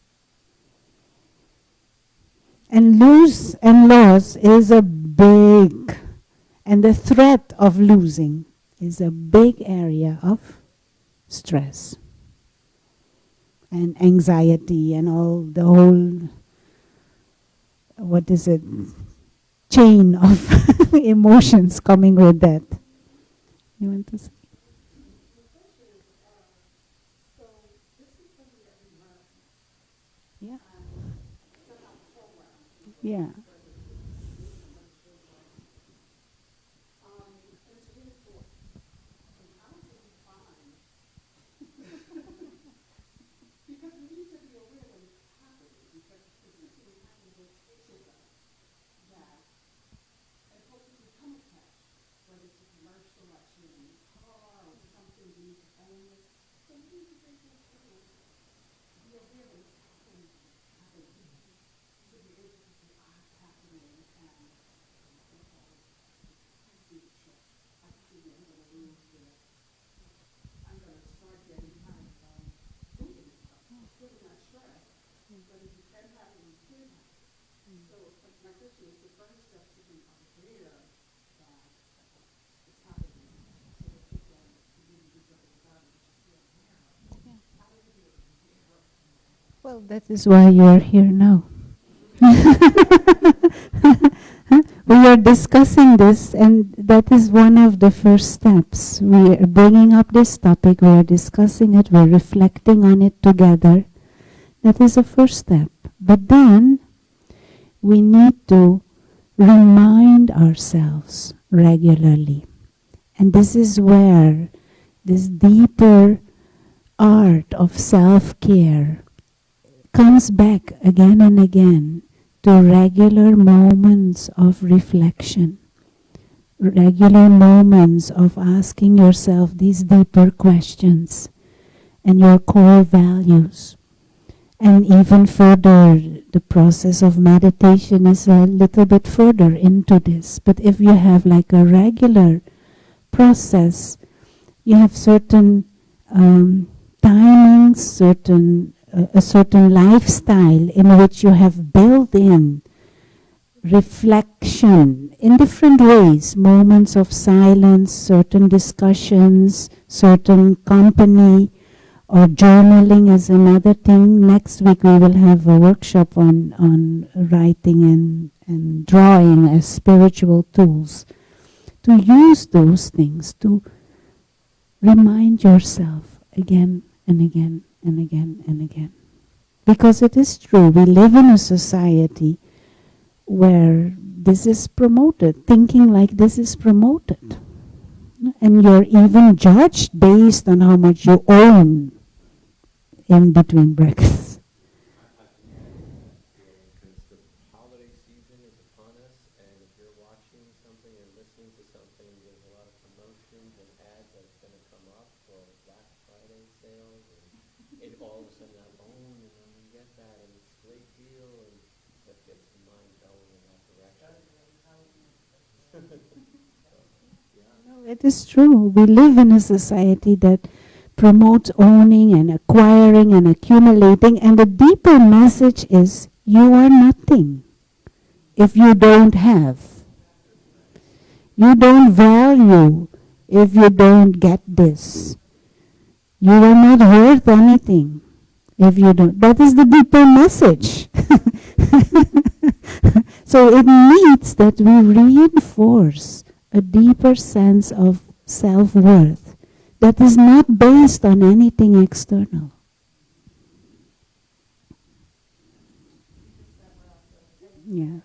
And lose and loss is a big, and the threat of losing is a big area of stress and anxiety and all the whole, what is it, chain of emotions coming with that. You want to say? Yeah. Yeah. Well, that is why you are here now. We are discussing this, and that is one of the first steps. We are bringing up this topic, we are discussing it, we are reflecting on it together. That is the first step. But then, we need to remind ourselves regularly. And this is where this deeper art of self-care comes back again and again to regular moments of reflection, regular moments of asking yourself these deeper questions and your core values. And even further, the process of meditation is a little bit further into this. But if you have like a regular process, you have certain timings, a certain lifestyle in which you have built in reflection in different ways, moments of silence, certain discussions, certain company, or journaling is another thing. Next week we will have a workshop on writing and drawing as spiritual tools. To use those things to remind yourself again and again and again and again. Because it is true, we live in a society where this is promoted, thinking like this is promoted. And you're even judged based on how much you own in between brackets. I can imagine that feeling because the holiday season is upon us, and if you're watching something or listening to something, there's a lot of promotions and ads that's going to come up for Black Friday sales, and all of a sudden I'm own and I'm going to get that, and it's a great deal, and that gets the mind going in that direction. No, it is true. We live in a society that promotes owning and acquiring and accumulating, and the deeper message is you are nothing if you don't have. You don't value if you don't get this. You are not worth anything if you don't. That is the deeper message. So it needs that we reinforce a deeper sense of self-worth that is not based on anything external. Yeah.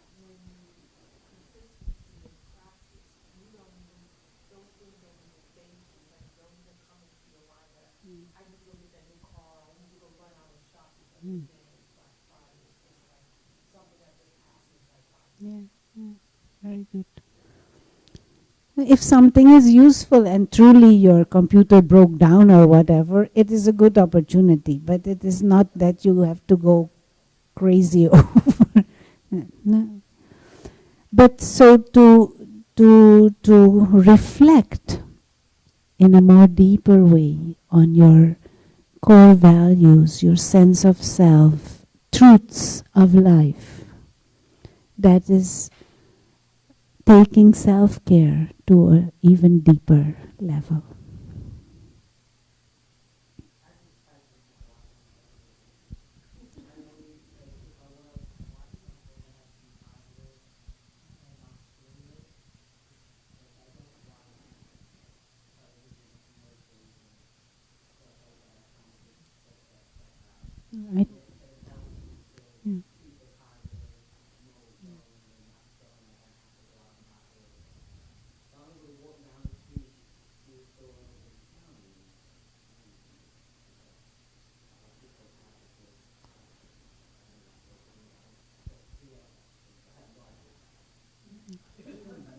Mm. Yeah, yeah, very good. If something is useful and truly your computer broke down or whatever, it is a good opportunity, but it is not that you have to go crazy over. No. But so to reflect in a more deeper way on your core values, your sense of self, truths of life, that is taking self-care to an even deeper level. I, yeah.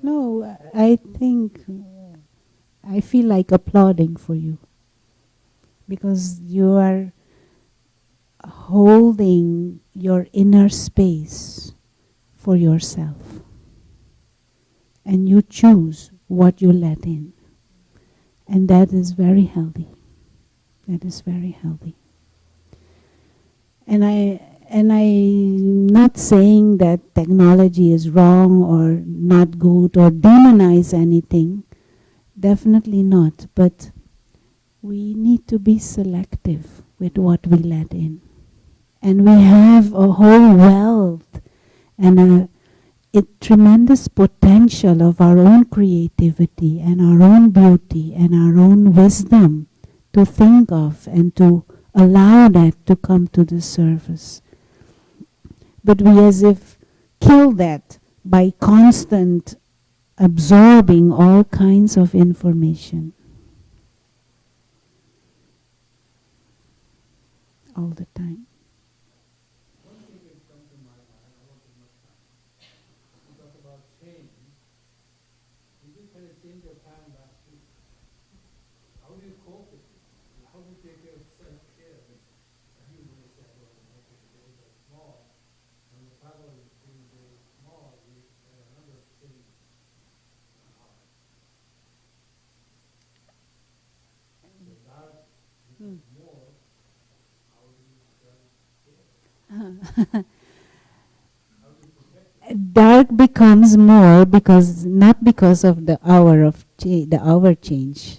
No, I think I feel like applauding for you because you are holding your inner space for yourself and you choose what you let in, and that is very healthy. That is very healthy. And I'm not saying that technology is wrong or not good or demonize anything. Definitely not. But we need to be selective with what we let in. And we have a whole wealth and a tremendous potential of our own creativity and our own beauty and our own wisdom to think of and to allow that to come to the surface. But we as if kill that by constant absorbing all kinds of information all the time. One thing that comes to my mind, I won't take much time. You talk about change. You just had a change of plan last week. How do you cope with it? How do you take care of self-care? You usually say, well, make it days are small. When the travel is being very small, we had another change. So that becomes more. How do you self-care? How do you protect it? dark becomes more because not because of the hour of the hour change.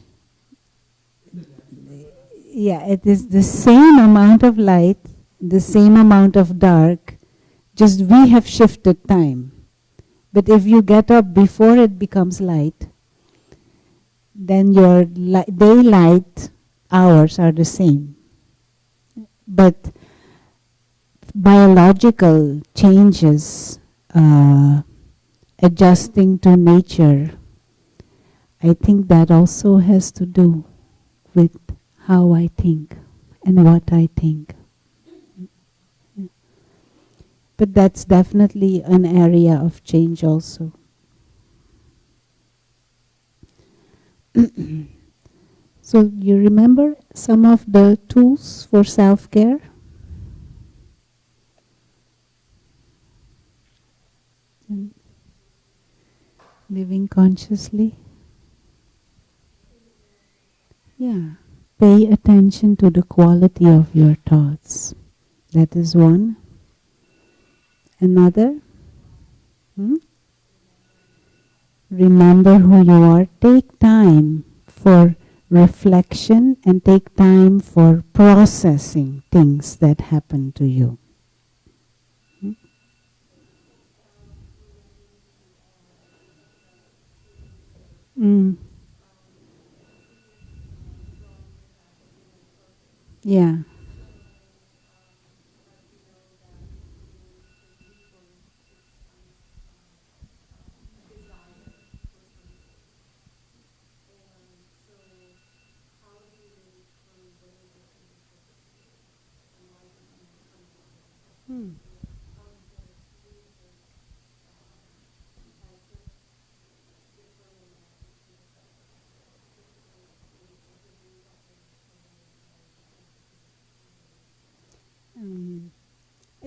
Yeah, it is the same amount of light, the same amount of dark, just we have shifted time. But if you get up before it becomes light, then your daylight hours are the same. But biological changes, adjusting to nature, I think that also has to do with how I think and what I think. But that's definitely an area of change also. So you remember some of the tools for self-care? Living consciously. Yeah. Pay attention to the quality of your thoughts. That is one. Another? Remember who you are. Take time for reflection and take time for processing things that happen to you. Yeah.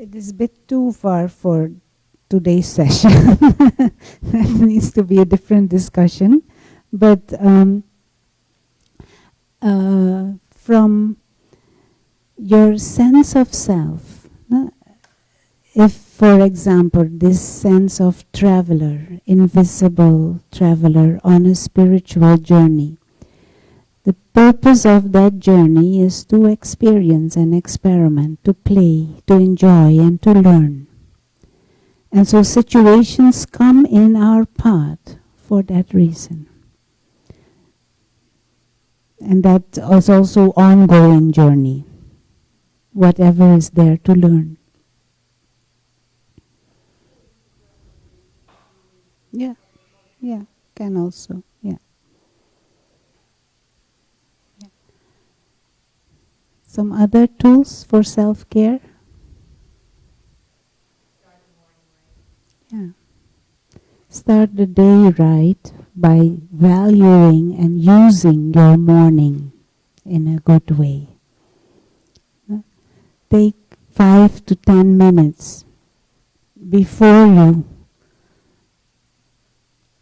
It is a bit too far for today's session. That needs to be a different discussion. But from your sense of self, if, for example, this sense of traveler, invisible traveler on a spiritual journey, the purpose of that journey is to experience and experiment, to play, to enjoy and to learn. And so situations come in our path for that reason. And that is also ongoing journey, whatever is there to learn. Yeah, yeah, can also, yeah. Some other tools for self-care? Yeah. Start the day right by valuing and using your morning in a good way. Take 5 to 10 minutes before you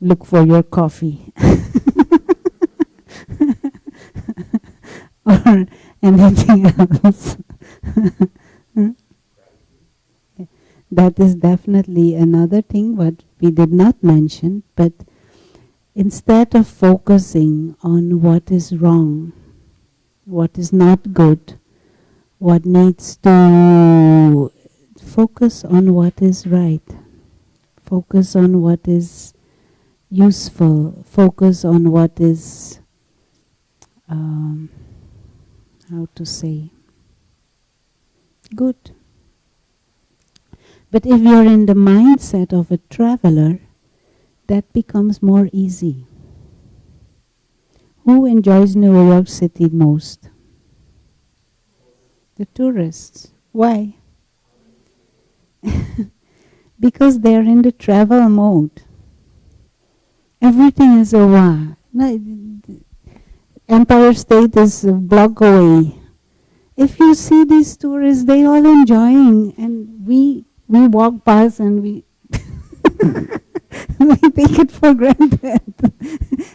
look for your coffee or anything else. That is definitely another thing what we did not mention, but instead of focusing on what is wrong, what is not good, what needs to focus on what is right, focus on what is useful, focus on what is how to say, good. But if you're in the mindset of a traveler, that becomes more easy. Who enjoys New York City most? The tourists. Why? Because they're in the travel mode. Everything is a wow. Empire State is a block away. If you see these tourists, they all enjoying, and we walk past and we we take it for granted.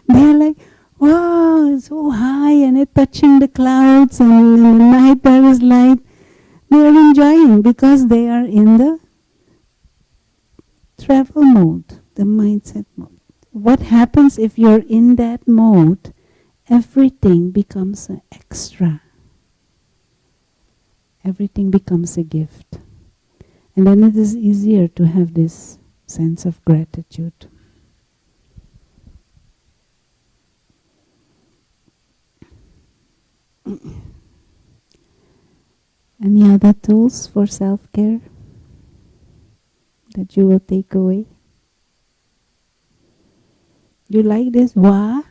They're like, wow, it's so high, and it's touching the clouds, and in the night there is light. They are enjoying because they are in the travel mode, the mindset mode. What happens if you're in that mode? Everything becomes an extra. Everything becomes a gift. And then it is easier to have this sense of gratitude. Any other tools for self-care that you will take away? You like this wa?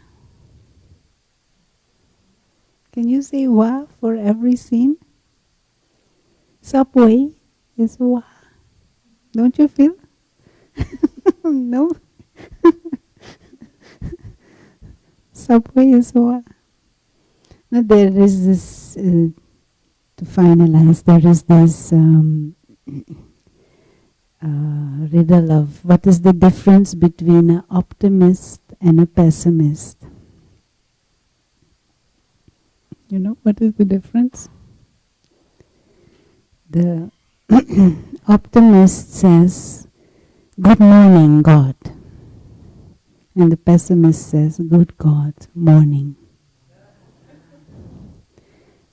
Can you say wa for every scene? Subway is wa. Don't you feel? No? Subway is wa. Now there is this, to finalize, there is this riddle of what is the difference between an optimist and a pessimist. You know what is the difference? The optimist says, "Good morning, God." And the pessimist says, "Good God, morning."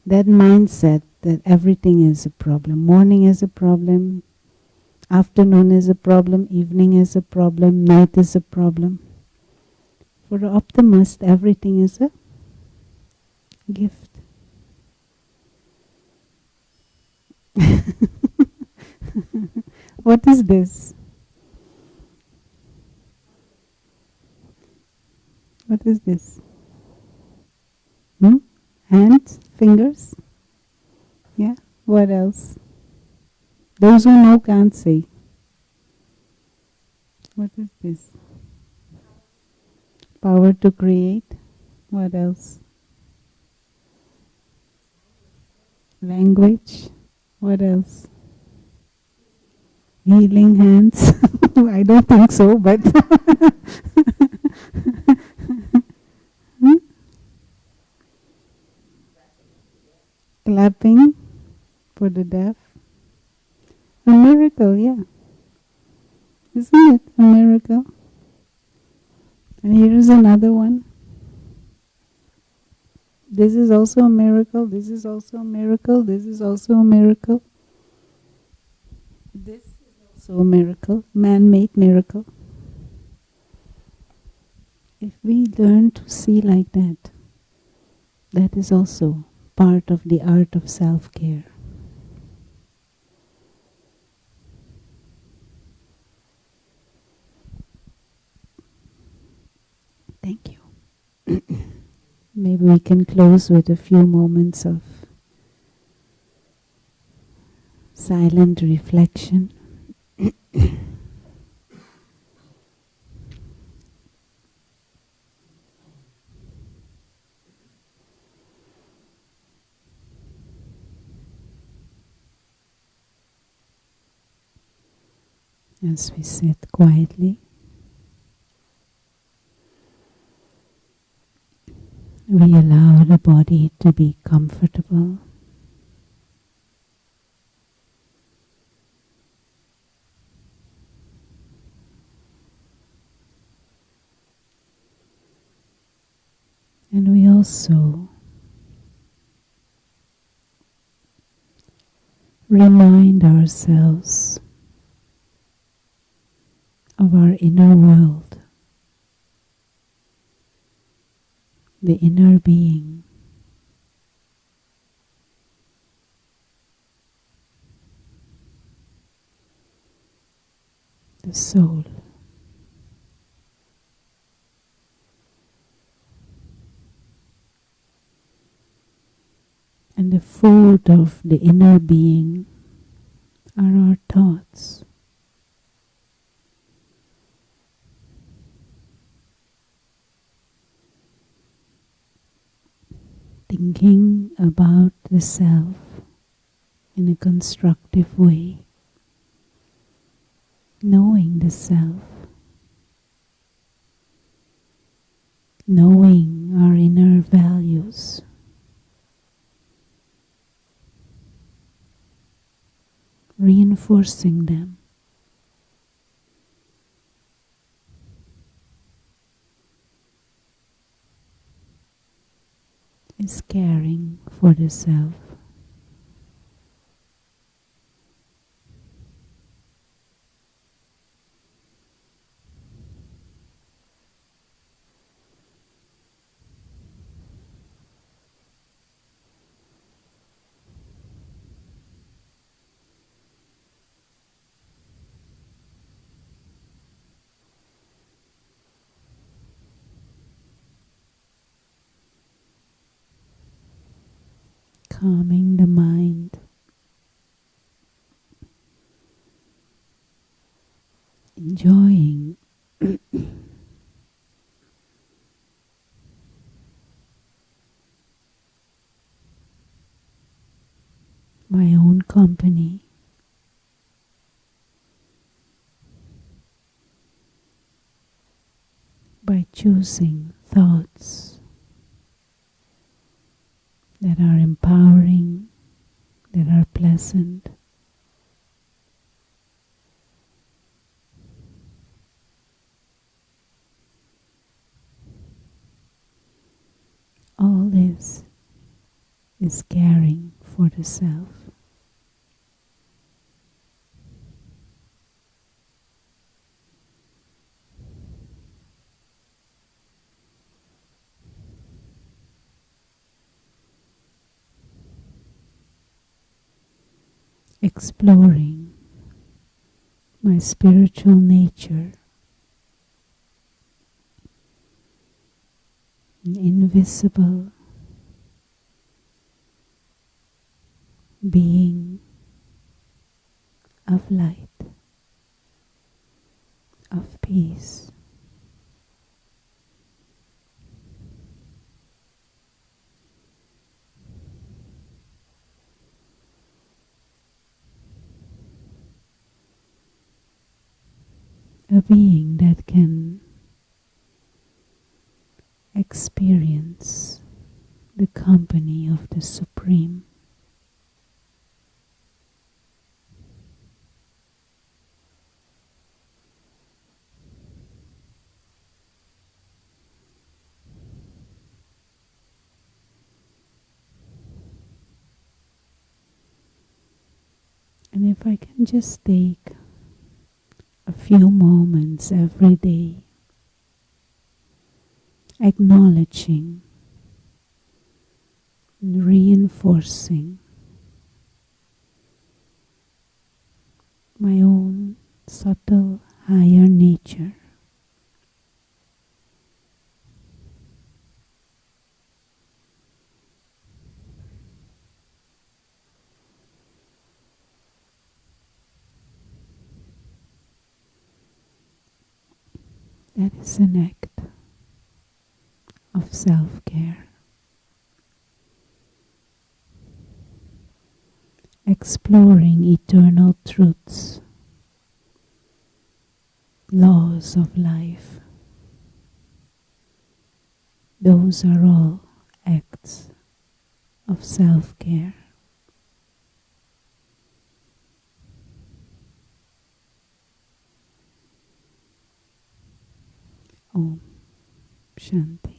That mindset that everything is a problem. Morning is a problem, afternoon is a problem, evening is a problem, night is a problem. For the optimist, everything is a gift. What is this? What is this? Hands? Fingers? Yeah? What else? Those who know can't say. What is this? Power to create. What else? Language. What else? Healing hands. I don't think so, but clapping for the deaf. A miracle, yeah. Isn't it a miracle? And here is another one. This is also a miracle. This is also a miracle. This is also a miracle. This is also a miracle, man-made miracle. If we learn to see like that, that is also part of the art of self-care. Thank you. Maybe we can close with a few moments of silent reflection. As we sit quietly, we allow the body to be comfortable. And we also remind ourselves of our inner world, the inner being. The soul. And the food of the inner being are our thoughts. Thinking about the self in a constructive way. Knowing the self. Knowing our inner values. Reinforcing them. caring for the self. Calming the mind, enjoying my own company, by choosing thoughts that are empowering, that are pleasant. All this is caring for the self. Exploring my spiritual nature, an invisible being of light, of peace. A being that can experience the company of the Supreme. And if I can just take a few moments every day, acknowledging and reinforcing my own subtle higher nature, that is an act of self-care. Exploring eternal truths, laws of life. Those are all acts of self-care. Om Shanti.